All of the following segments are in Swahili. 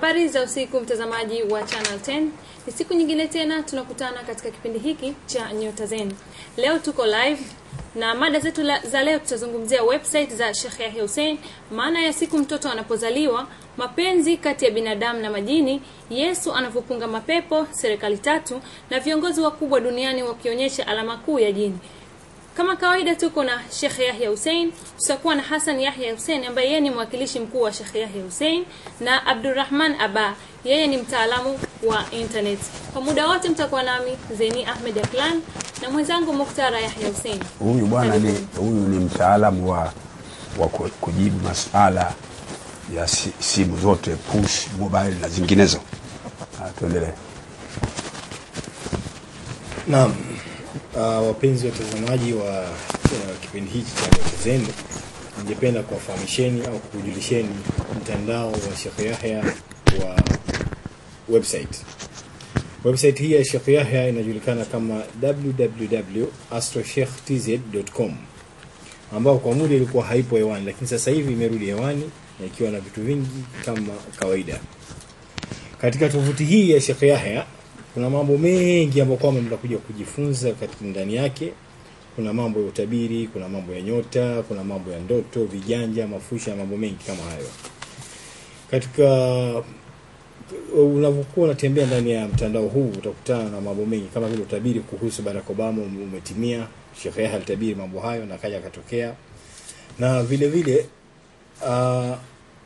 Habari za usiku mtazamaji wa Channel 10. Ni siku nyingine tena tunakutana katika kipindi hiki cha Nyota Zenu. Leo tuko live na mada zetu za leo tutazungumzia website za Sheikh Yahya Hussein, maana ya siku mtoto anapozaliwa, mapenzi kati ya binadamu na majini, Yesu anavyopunga mapepo, serikali tatu na viongozi wakubwa duniani wakionyesha alama kuu ya jini. Kama kawaida tuko na Sheikh Yahya Hussein, tutakuwa na Hassan Yahya Hussein ambaye yeye ni mwakilishi mkuu wa Sheikh Yahya Hussein, na Abdurrahman Aba, yeye ni mtaalamu wa internet. Kwa muda wote mtakuwa nami Zeni Ahmed Aklan na mwenzangu Muktara Yahya Hussein. Huyu bwana ni mtaalamu wa kujibu masuala ya simu zote, push, mobile na zinginezo. Tuendelee. Naam. Wapenzi watazamaji wa kipindi hiki cha Nyota Zenu, ningependa kuwafahamisheni au kukujulisheni mtandao wa Sheikh Yahya wa website. Website hii ya Sheikh Yahya inajulikana kama www.astrosheikhtz.com, ambao kwa muda ilikuwa haipo hewani, lakini sasa hivi imerudi hewani na ikiwa na vitu vingi kama kawaida. Katika tovuti hii ya Sheikh Yahya kuna mambo mengi ambayo kwamba mtakuja kujifunza katika ndani yake. Kuna mambo ya utabiri, kuna mambo ya nyota, kuna mambo ya ndoto, vijanja, mafusha na mambo mengi kama hayo. Katika unapokuwa unatembea ndani ya mtandao huu utakutana na mambo mengi kama vile utabiri kuhusu Barack Obama umetimia. Sheikh Yahya alitabiri mambo hayo na kaja katokea. Na vile vile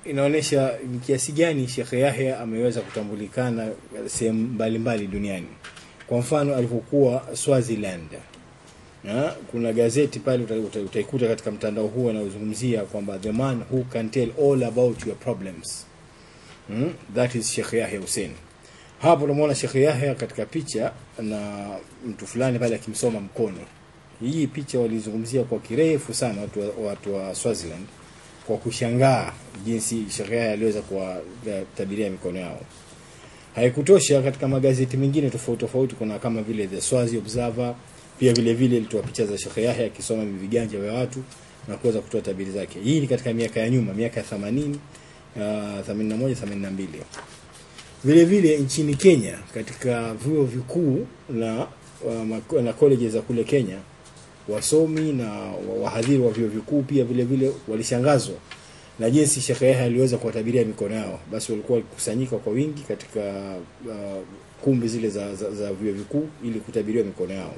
inaonesha kiasi gani Sheikh Yahya ameweza kutambulikana sehemu mbalimbali duniani. Kwa mfano alipokuwa Swaziland, kuna gazeti pale utaikuta katika mtandao huu unaozungumzia kwamba the man who can tell all about your problems, that is Sheikh Yahya Hussein. Hapo tunamuona Sheikh Yahya katika picha na mtu fulani pale akimsoma mkono. Hii picha walizungumzia kwa kirefu sana watu wa Swaziland, kwa kushangaa jinsi Sheikh Yahya aliweza kuwatabiria mikono yao. Haikutosha, katika magazeti mengine tofauti kuna kama vile The Swazi Observer pia vile ilitoa picha za Sheikh Yahya akisoma viganja vya watu na kuweza kutoa tabiri zake. Hii ni katika miaka ya nyuma, miaka ya 80, 81, 82. Vile nchini Kenya katika vyuo vikuu na colleges za kule Kenya, wasomi na wahadhiri wa vyuo vikuu pia vile walishangazwa na jinsi Sheikh Yahya aliweza kuwatabiria mikono yao. Basi walikuwa wakikusanyika kwa wingi katika kumbi zile za vyuo vikuu ili kutabiria mikono yao.